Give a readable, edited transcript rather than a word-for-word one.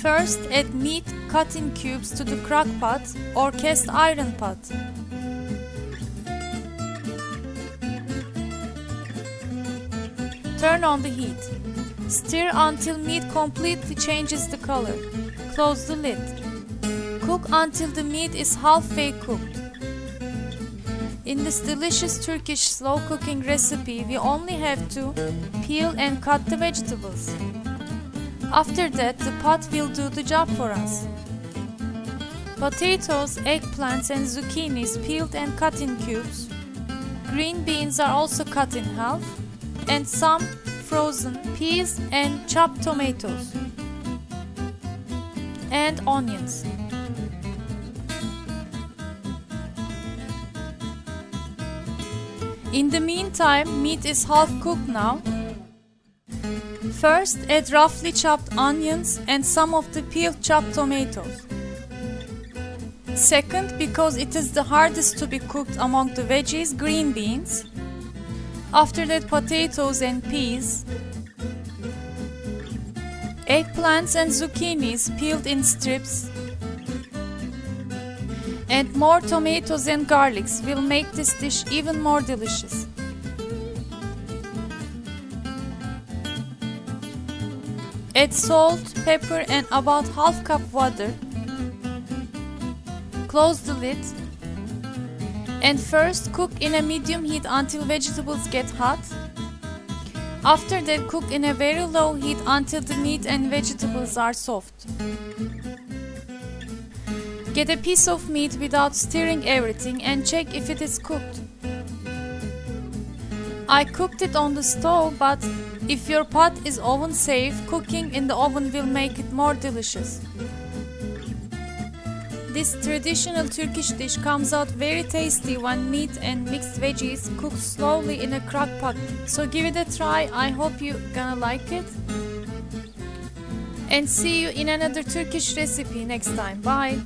First, add meat cut in cubes to the crock pot or cast iron pot. Turn on the heat. Stir until meat completely changes the color. Close the lid. Cook until the meat is halfway cooked. In this delicious Turkish slow cooking recipe, we only have to peel and cut the vegetables. After that, the pot will do the job for us. Potatoes, eggplants and zucchinis peeled and cut in cubes. Green beans are also cut in half, and some frozen peas and chopped tomatoes and onions. In the meantime, meat is half cooked now. First, add roughly chopped onions and some of the peeled chopped tomatoes. Second, because it is the hardest to be cooked among the veggies, green beans. After that, potatoes and peas. Eggplants and zucchinis peeled in strips. And more tomatoes and garlics will make this dish even more delicious. Add salt, pepper and about half cup water. Close the lid. And first cook in a medium heat until vegetables get hot. After that, cook in a very low heat until the meat and vegetables are soft. Get a piece of meat without stirring everything and check if it is cooked. I cooked it on the stove, but if your pot is oven safe, cooking in the oven will make it more delicious. This traditional Turkish dish comes out very tasty when meat and mixed veggies cook slowly in a crock pot. So give it a try. I hope you're gonna like it. And see you in another Turkish recipe next time. Bye!